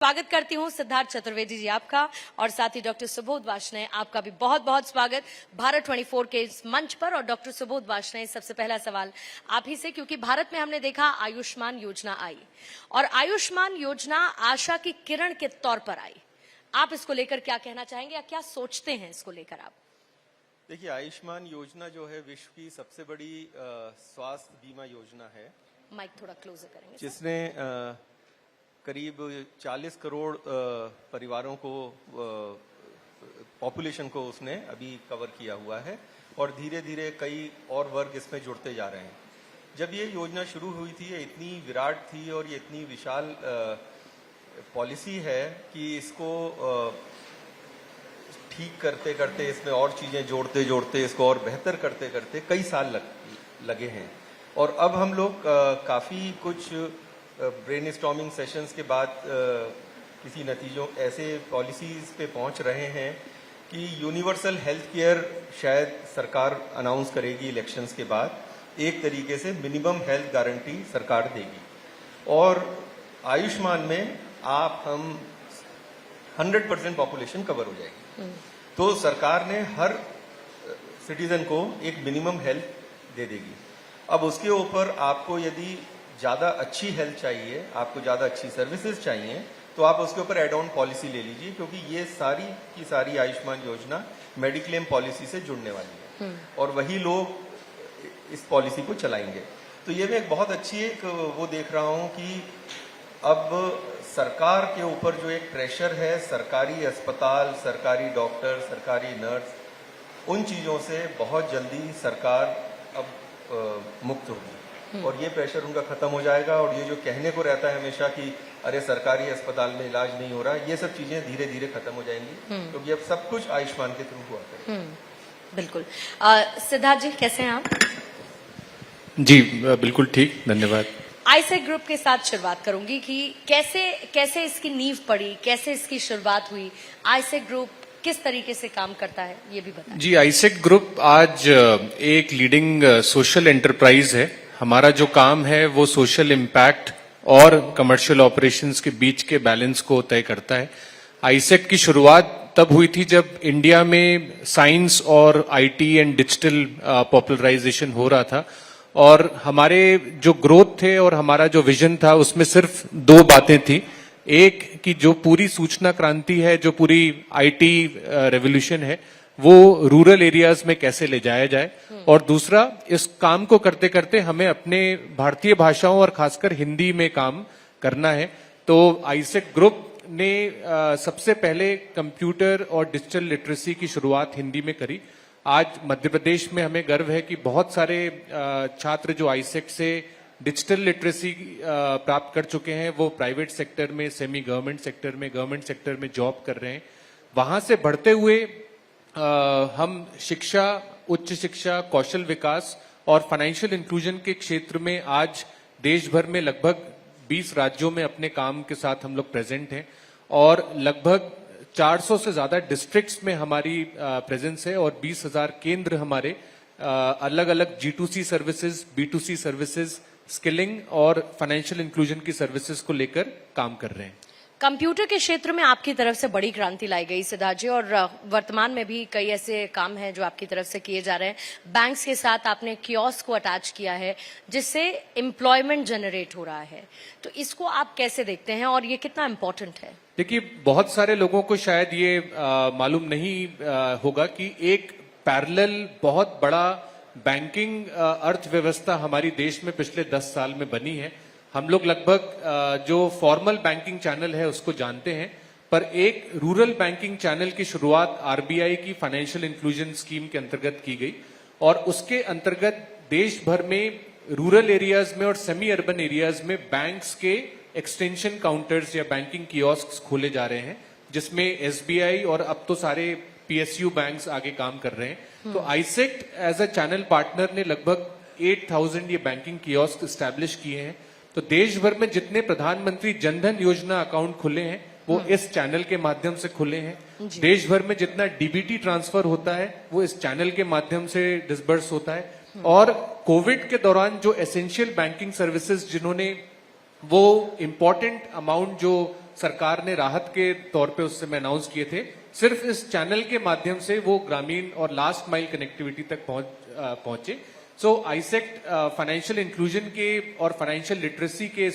स्वागत करती हूं सिद्धार्थ चतुर्वेदी जी आपका और साथ ही डॉक्टर सुबोध वार्ष्णेय आपका भी बहुत बहुत स्वागत भारत 24 के इस मंच पर। और डॉक्टर सुबोध वार्ष्णेय, सबसे पहला सवाल आप ही से, क्योंकि भारत में हमने देखा आयुष्मान योजना आई और आयुष्मान योजना आशा की किरण के तौर पर आई। आप इसको लेकर क्या कहना चाहेंगे या क्या सोचते हैं इसको लेकर आप? देखिए, आयुष्मान योजना जो है विश्व की सबसे बड़ी स्वास्थ्य बीमा योजना है। माइक थोड़ा क्लोजर करेंगे। जिसने करीब 40 करोड़ परिवारों को, पॉपुलेशन को उसने अभी कवर किया हुआ है और धीरे धीरे कई और वर्ग इसमें जुड़ते जा रहे हैं। जब ये योजना शुरू हुई थी, ये इतनी विराट थी और ये इतनी विशाल पॉलिसी है कि इसको ठीक करते करते, इसमें और चीजें जोड़ते जोड़ते, इसको और बेहतर करते करते कई साल लगे हैं। और अब हम लोग काफी कुछ ब्रेनस्टॉर्मिंग सेशंस के बाद किसी नतीजों, ऐसे पॉलिसीज पे पहुंच रहे हैं कि यूनिवर्सल हेल्थ केयर शायद सरकार अनाउंस करेगी इलेक्शंस के बाद। एक तरीके से मिनिमम हेल्थ गारंटी सरकार देगी और आयुष्मान में हम 100% पॉपुलेशन कवर हो जाएगी। तो सरकार ने हर सिटीजन को एक मिनिमम हेल्थ दे देगी। अब उसके ऊपर आपको यदि ज्यादा अच्छी हेल्थ चाहिए, आपको ज्यादा अच्छी सर्विसेज चाहिए, तो आप उसके ऊपर एड ऑन पॉलिसी ले लीजिए, क्योंकि ये सारी की सारी आयुष्मान योजना मेडिक्लेम पॉलिसी से जुड़ने वाली है और वही लोग इस पॉलिसी को चलाएंगे। तो ये मैं एक बहुत अच्छी वो देख रहा हूं कि अब सरकार के ऊपर जो एक प्रेशर है, सरकारी अस्पताल, सरकारी डॉक्टर, सरकारी नर्स, उन चीजों से बहुत जल्दी सरकार अब मुक्त होगी और ये प्रेशर उनका खत्म हो जाएगा। और ये जो कहने को रहता है हमेशा कि अरे सरकारी अस्पताल में इलाज नहीं हो रहा, ये सब चीजें धीरे धीरे खत्म हो जाएंगी, क्योंकि अब सब कुछ आयुष्मान के थ्रू हुआ करेगा। बिल्कुल। सिद्धार्थ जी, कैसे हैं आप? जी बिल्कुल ठीक, धन्यवाद। आईसेक ग्रुप के साथ शुरुआत करूंगी कि कैसे इसकी नींव पड़ी, कैसे इसकी शुरुआत हुई, आईसेक ग्रुप किस तरीके से काम करता है, ये भी बताएं। जी, आईसेक ग्रुप आज एक लीडिंग सोशल एंटरप्राइज है। हमारा जो काम है वो सोशल इम्पैक्ट और कमर्शियल ऑपरेशंस के बीच के बैलेंस को तय करता है। आईसेक की शुरुआत तब हुई थी जब इंडिया में साइंस और आईटी एंड डिजिटल पॉपुलराइजेशन हो रहा था और हमारे जो ग्रोथ थे और हमारा जो विजन था उसमें सिर्फ दो बातें थी। एक कि जो पूरी सूचना क्रांति है, जो पूरी आईटी रेवोल्यूशन है, वो रूरल एरियाज में कैसे ले जाया जाए, और दूसरा इस काम को करते करते हमें अपने भारतीय भाषाओं और खासकर हिंदी में काम करना है। तो आईसेक ग्रुप ने सबसे पहले कंप्यूटर और डिजिटल लिटरेसी की शुरुआत हिंदी में करी। आज मध्य प्रदेश में हमें गर्व है कि बहुत सारे छात्र जो आईसेक से डिजिटल लिटरेसी प्राप्त कर चुके हैं, वो प्राइवेट सेक्टर में, सेमी गवर्नमेंट सेक्टर में, गवर्नमेंट सेक्टर में जॉब कर रहे हैं। वहां से बढ़ते हुए हम शिक्षा, उच्च शिक्षा, कौशल विकास और फाइनेंशियल इंक्लूजन के क्षेत्र में आज देश भर में लगभग 20 राज्यों में अपने काम के साथ हम लोग प्रेजेंट हैं और लगभग 400 से ज्यादा डिस्ट्रिक्ट्स में हमारी प्रेजेंस है और 20,000 केंद्र हमारे अलग अलग G2C services, B2C services, skilling और फाइनेंशियल इंक्लूजन की सर्विसेज को लेकर काम कर रहे हैं। कंप्यूटर के क्षेत्र में आपकी तरफ से बड़ी क्रांति लाई गई सिद्धार्थ जी, और वर्तमान में भी कई ऐसे काम हैं जो आपकी तरफ से किए जा रहे हैं। बैंक्स के साथ आपने कियोस्क को अटैच किया है जिससे एम्प्लॉयमेंट जनरेट हो रहा है, तो इसको आप कैसे देखते हैं और ये कितना इम्पोर्टेंट है? देखिए, बहुत सारे लोगों को शायद ये मालूम नहीं होगा कि एक पैरेलल बहुत बड़ा बैंकिंग अर्थव्यवस्था हमारी देश में पिछले 10 साल में बनी है। हम लोग लगभग जो फॉर्मल बैंकिंग चैनल है उसको जानते हैं, पर एक रूरल बैंकिंग चैनल की शुरुआत आरबीआई की फाइनेंशियल इंक्लूजन स्कीम के अंतर्गत की गई और उसके अंतर्गत देश भर में रूरल एरियाज में और सेमी अर्बन एरियाज में बैंक्स के एक्सटेंशन काउंटर्स या बैंकिंग कियोस्क खोले जा रहे हैं, जिसमें एसबीआई और अब तो सारे पीएसयू बैंक्स आगे काम कर रहे हैं। तो आईसेक एज अ चैनल पार्टनर ने लगभग 8,000 ये बैंकिंग कियोस्क स्टैब्लिश किए हैं। तो देश भर में जितने प्रधानमंत्री जनधन योजना अकाउंट खुले हैं वो इस चैनल के माध्यम से खुले हैं। देश भर में जितना डीबीटी ट्रांसफर होता है वो इस चैनल के माध्यम से डिसबर्स होता है। और कोविड के दौरान जो एसेंशियल बैंकिंग सर्विसेज जिन्होंने वो इम्पोर्टेंट अमाउंट जो सरकार ने राहत के तौर पे उस समय अनाउंस किए थे, सिर्फ इस चैनल के माध्यम से वो ग्रामीण और लास्ट माइल कनेक्टिविटी तक पहुंचे। सो आईसेक्ट फाइनेंशियल इंक्लूजन के और फाइनेंशियल लिटरेसी के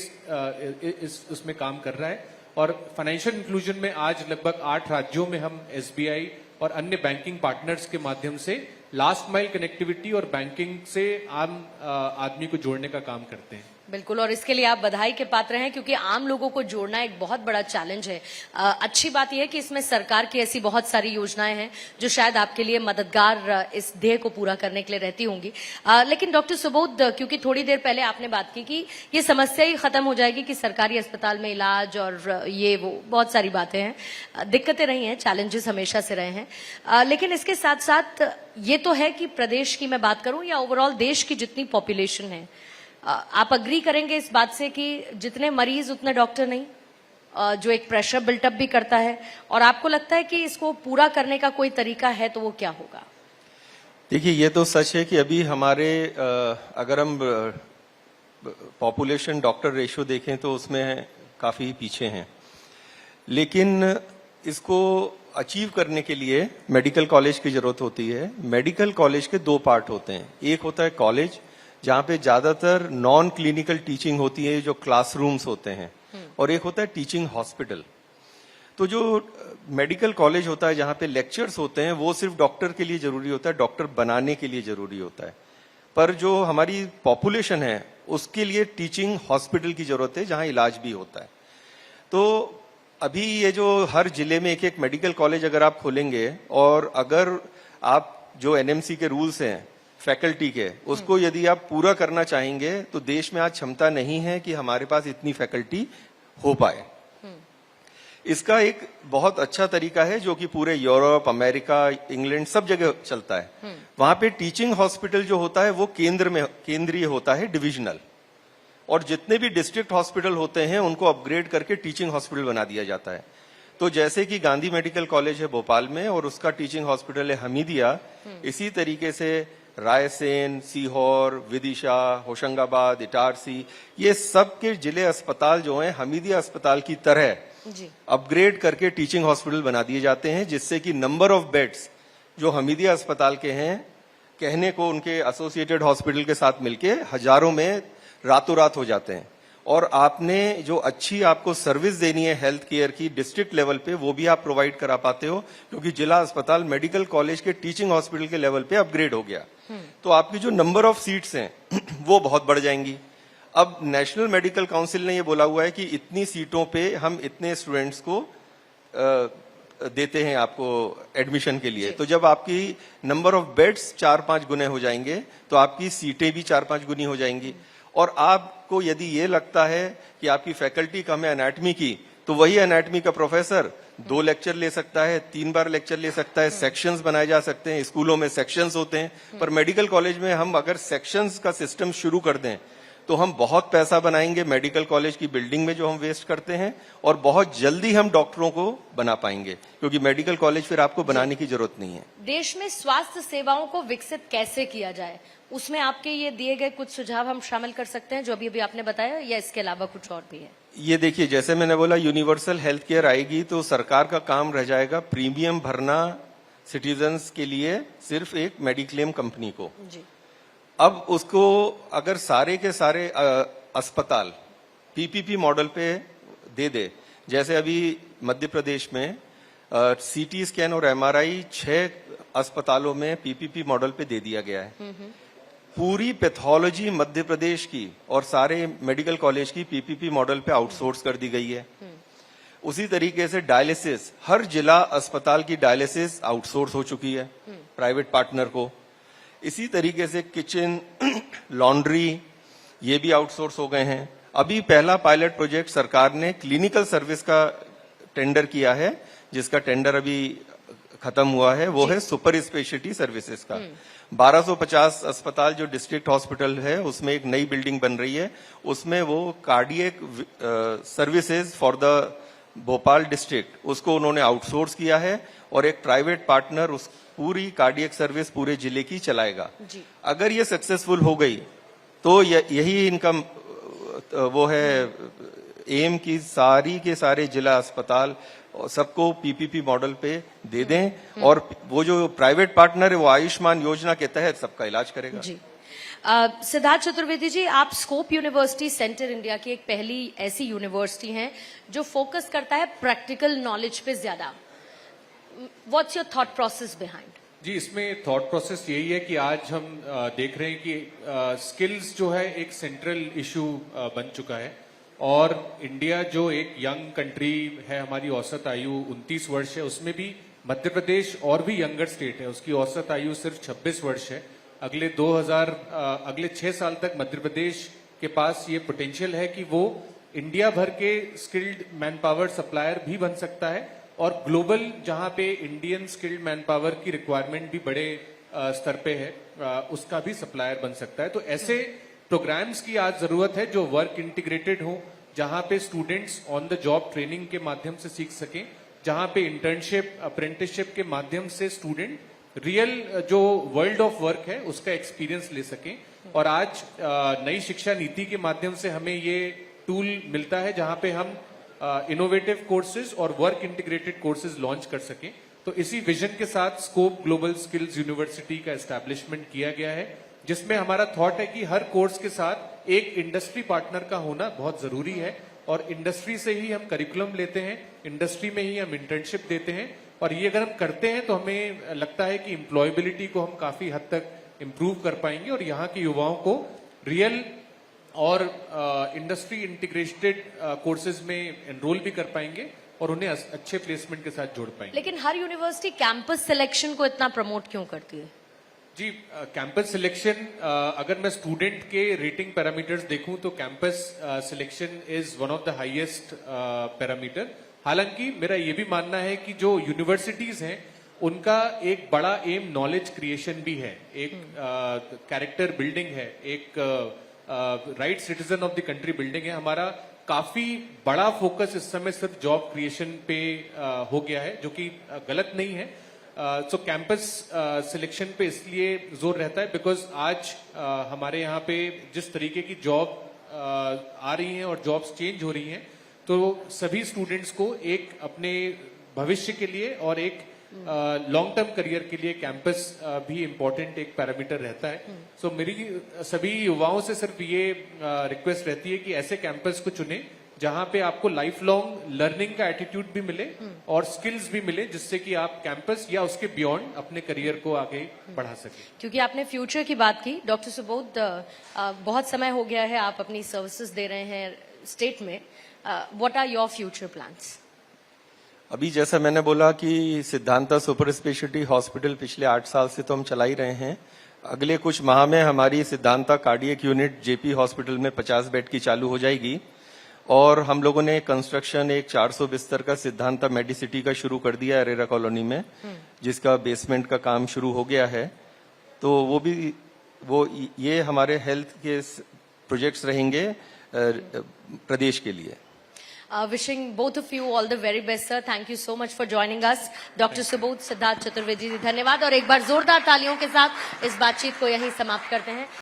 उसमें काम कर रहा है, और फाइनेंशियल इंक्लूजन में आज लगभग 8 राज्यों में हम एसबीआई और अन्य बैंकिंग पार्टनर्स के माध्यम से लास्ट माइल कनेक्टिविटी और बैंकिंग से आम आदमी को जोड़ने का काम करते हैं। बिल्कुल, और इसके लिए आप बधाई के पात्र हैं, क्योंकि आम लोगों को जोड़ना एक बहुत बड़ा चैलेंज है। अच्छी बात यह है कि इसमें सरकार की ऐसी बहुत सारी योजनाएं हैं जो शायद आपके लिए मददगार इस ध्येय को पूरा करने के लिए रहती होंगी। लेकिन डॉक्टर सुबोध, क्योंकि थोड़ी देर पहले आपने बात की कि ये समस्या ही खत्म हो जाएगी कि सरकारी अस्पताल में इलाज और ये वो बहुत सारी बातें हैं, दिक्कतें रही हैं, चैलेंजेस हमेशा से रहे हैं। लेकिन इसके साथ साथ ये तो है कि प्रदेश की मैं बात करूं या ओवरऑल देश की जितनी पॉपुलेशन है, आप अग्री करेंगे इस बात से कि जितने मरीज उतने डॉक्टर नहीं, जो एक प्रेशर बिल्टअप भी करता है, और आपको लगता है कि इसको पूरा करने का कोई तरीका है तो वो क्या होगा? देखिए, ये तो सच है कि अभी हमारे अगर हम पॉपुलेशन डॉक्टर रेशियो देखें तो उसमें काफी पीछे हैं, लेकिन इसको अचीव करने के लिए मेडिकल कॉलेज की जरूरत होती है। मेडिकल कॉलेज के 2 पार्ट होते हैं, एक होता है कॉलेज जहां पे ज्यादातर नॉन क्लिनिकल टीचिंग होती है, जो क्लासरूम्स होते हैं, और एक होता है टीचिंग हॉस्पिटल। तो जो मेडिकल कॉलेज होता है जहां पे लेक्चर्स होते हैं, वो सिर्फ डॉक्टर के लिए जरूरी होता है, डॉक्टर बनाने के लिए जरूरी होता है। पर जो हमारी पॉपुलेशन है उसके लिए टीचिंग हॉस्पिटल की जरूरत है जहां इलाज भी होता है। तो अभी ये जो हर जिले में एक एक मेडिकल कॉलेज अगर आप खोलेंगे, और अगर आप जो एनएमसी के रूल्स हैं फैकल्टी के, उसको यदि आप पूरा करना चाहेंगे तो देश में आज क्षमता नहीं है कि हमारे पास इतनी फैकल्टी हो पाए। इसका एक बहुत अच्छा तरीका है जो कि पूरे यूरोप, अमेरिका, इंग्लैंड सब जगह चलता है। वहां पे टीचिंग हॉस्पिटल जो होता है वो केंद्रीय होता है, डिविजनल, और जितने भी डिस्ट्रिक्ट हॉस्पिटल होते हैं उनको अपग्रेड करके टीचिंग हॉस्पिटल बना दिया जाता है। तो जैसे कि गांधी मेडिकल कॉलेज है भोपाल में और उसका टीचिंग हॉस्पिटल है हमीदिया, इसी तरीके से रायसेन, सीहोर, विदिशा, होशंगाबाद, इटारसी, ये सब के जिले अस्पताल जो हैं हमीदिया अस्पताल की तरह अपग्रेड करके टीचिंग हॉस्पिटल बना दिए जाते हैं, जिससे कि नंबर ऑफ बेड्स जो हमीदिया अस्पताल के हैं, कहने को उनके एसोसिएटेड हॉस्पिटल के साथ मिलके हजारों में रातों रात हो जाते हैं। और आपने जो अच्छी आपको सर्विस देनी है हेल्थ केयर की डिस्ट्रिक्ट लेवल पे, वो भी आप प्रोवाइड करा पाते हो, क्योंकि जिला अस्पताल मेडिकल कॉलेज के टीचिंग हॉस्पिटल के लेवल पे अपग्रेड हो गया। तो आपकी जो नंबर ऑफ सीट्स हैं वो बहुत बढ़ जाएंगी। अब नेशनल मेडिकल काउंसिल ने ये बोला हुआ है कि इतनी सीटों पे हम इतने स्टूडेंट्स को देते हैं आपको एडमिशन के लिए। तो जब आपकी नंबर ऑफ बेड्स 4-5 गुने हो जाएंगे तो आपकी सीटें भी 4-5 गुनी हो जाएंगी। और आपको यदि ये लगता है कि आपकी फैकल्टी कम है एनाटमी की, तो वही एनाटमी का प्रोफेसर 2 लेक्चर ले सकता है, 3 बार लेक्चर ले सकता है, सेक्शंस बनाए जा सकते हैं, स्कूलों में सेक्शंस होते हैं। पर मेडिकल कॉलेज में हम अगर सेक्शंस का सिस्टम शुरू कर दें तो हम बहुत पैसा बनाएंगे मेडिकल कॉलेज की बिल्डिंग में जो हम वेस्ट करते हैं, और बहुत जल्दी हम डॉक्टरों को बना पाएंगे, क्योंकि मेडिकल कॉलेज फिर आपको बनाने की जरूरत नहीं है। देश में स्वास्थ्य सेवाओं को विकसित कैसे किया जाए, उसमें आपके ये दिए गए कुछ सुझाव हम शामिल कर सकते हैं जो अभी आपने बताया, या इसके अलावा कुछ और भी है? ये देखिए, जैसे मैंने बोला यूनिवर्सल हेल्थ केयर आएगी तो सरकार का काम रह जाएगा प्रीमियम भरना सिटीजन्स के लिए सिर्फ एक मेडिक्लेम कंपनी को जी। अब उसको अगर सारे के सारे अस्पताल पीपीपी मॉडल पे दे, जैसे अभी मध्य प्रदेश में सीटी स्कैन और एमआरआई 6 अस्पतालों में पीपीपी मॉडल पे दे दिया गया है। पूरी पैथोलॉजी मध्य प्रदेश की और सारे मेडिकल कॉलेज की पीपीपी मॉडल पे आउटसोर्स कर दी गई है। उसी तरीके से डायलिसिस, हर जिला अस्पताल की डायलिसिस आउटसोर्स हो चुकी है प्राइवेट पार्टनर को। इसी तरीके से किचन, लॉन्ड्री, ये भी आउटसोर्स हो गए हैं। अभी पहला पायलट प्रोजेक्ट सरकार ने क्लिनिकल सर्विस का टेंडर किया है, जिसका टेंडर अभी खत्म हुआ है, वो है सुपर स्पेशलिटी सर्विसेज का। 1250 अस्पताल जो डिस्ट्रिक्ट हॉस्पिटल है उसमें एक नई बिल्डिंग बन रही है, उसमें वो cardiac services for the Bhopal district, उसको उन्होंने आउटसोर्स किया है, और एक प्राइवेट पार्टनर उस पूरी कार्डियक सर्विस पूरे जिले की चलाएगा। अगर ये सक्सेसफुल हो गई तो यही इनका वो है एम की सारी के सारे जिला अस्पताल और सबको पीपीपी मॉडल पे दे दें और वो जो प्राइवेट पार्टनर है वो आयुष्मान योजना के तहत सबका इलाज करेगा। जी सिद्धार्थ चतुर्वेदी जी, आप स्कोप यूनिवर्सिटी सेंटर इंडिया की एक पहली ऐसी यूनिवर्सिटी हैं जो फोकस करता है प्रैक्टिकल नॉलेज पे ज्यादा। What's your thought process behind? जी, इसमें थॉट प्रोसेस यही है कि आज हम देख रहे हैं कि स्किल्स जो है एक सेंट्रल इशू बन चुका है और इंडिया जो एक यंग कंट्री है, हमारी औसत आयु 29 वर्ष है, उसमें भी मध्य प्रदेश और भी यंगर स्टेट है, उसकी औसत आयु सिर्फ 26 वर्ष है। अगले 6 साल तक मध्य प्रदेश के पास ये पोटेंशियल है कि वो इंडिया भर के स्किल्ड मैन पावर सप्लायर भी बन सकता है और ग्लोबल जहां पे इंडियन स्किल्ड मैन पावर की रिक्वायरमेंट भी बड़े स्तर पे है, उसका भी सप्लायर बन सकता है। तो ऐसे प्रोग्राम्स की आज जरूरत है जो वर्क इंटीग्रेटेड हो, जहां पे students on the job training के माध्यम से सीख सकें, जहां पे इंटर्नशिप अप्रेंटिसशिप के माध्यम से स्टूडेंट रियल जो वर्ल्ड ऑफ वर्क है उसका एक्सपीरियंस ले सकें। और आज नई शिक्षा नीति के माध्यम से हमें ये टूल मिलता है जहां पे हम इनोवेटिव कोर्सेज और वर्क इंटीग्रेटेड कोर्सेज लॉन्च कर सकें। तो इसी विजन के साथ स्कोप ग्लोबल स्किल्स यूनिवर्सिटी का एस्टैब्लिशमेंट किया गया है, जिसमें हमारा थॉट है कि हर कोर्स के साथ एक इंडस्ट्री पार्टनर का होना बहुत जरूरी है और इंडस्ट्री से ही हम करिकुलम लेते हैं, इंडस्ट्री में ही हम इंटर्नशिप देते हैं और ये अगर हम करते हैं तो हमें लगता है कि एम्प्लॉयबिलिटी को हम काफी हद तक इम्प्रूव कर पाएंगे और यहाँ के युवाओं को रियल और इंडस्ट्री इंटीग्रेटेड कोर्सेज में एनरोल भी कर पाएंगे और उन्हें अच्छे प्लेसमेंट के साथ जोड़ पाएंगे। लेकिन हर यूनिवर्सिटी कैंपस सिलेक्शन को इतना प्रमोट क्यों करती है? जी, कैंपस सिलेक्शन अगर मैं स्टूडेंट के रेटिंग पैरामीटर्स देखूं तो campus selection is one of the highest parameter. हालांकि मेरा ये भी मानना है कि जो यूनिवर्सिटीज हैं उनका एक बड़ा एम नॉलेज क्रिएशन भी है, एक कैरेक्टर बिल्डिंग है, एक right citizen of the country building है। हमारा काफी बड़ा फोकस इस समय सिर्फ जॉब क्रिएशन पे हो गया है, जो कि गलत नहीं है। सो कैंपस सिलेक्शन पे इसलिए जोर रहता है बिकॉज आज हमारे यहाँ पे जिस तरीके की जॉब आ रही हैं और जॉब्स चेंज हो रही हैं, तो सभी स्टूडेंट्स को एक अपने भविष्य के लिए और एक लॉन्ग टर्म करियर के लिए कैंपस भी इम्पोर्टेंट एक पैरामीटर रहता है। सो मेरी सभी युवाओं से सिर्फ ये रिक्वेस्ट रहती है कि ऐसे कैंपस को चुने जहां पे आपको लाइफ लॉन्ग लर्निंग का एटीट्यूड भी मिले और स्किल्स भी मिले, जिससे कि आप कैंपस या उसके बियॉन्ड अपने करियर को आगे बढ़ा सके। क्योंकि आपने फ्यूचर की बात की, डॉक्टर सुबोध, बहुत समय हो गया है आप अपनी सर्विसेज दे रहे हैं स्टेट में। What are your future plans? अभी जैसा मैंने बोला कि सिद्धांता सुपर स्पेशलिटी हॉस्पिटल पिछले 8 साल से तो हम चला ही रहे हैं। अगले कुछ माह में हमारी Siddhanta cardiac unit JP hospital में 50 बेड की चालू हो जाएगी और हम लोगों ने कंस्ट्रक्शन एक 400 बिस्तर का सिद्धांता मेडिसिटी का शुरू कर दिया है अरेरा कॉलोनी में, जिसका बेसमेंट का काम शुरू हो गया है। तो ये हमारे हेल्थ के प्रोजेक्ट्स रहेंगे प्रदेश के लिए। Wishing both of you all the very best, sir. Thank you so much for joining us. Dr. Subodh, Siddharth Chaturvedi ji, धन्यवाद। और एक बार जोरदार तालियों के साथ इस बातचीत को यहीं समाप्त करते हैं।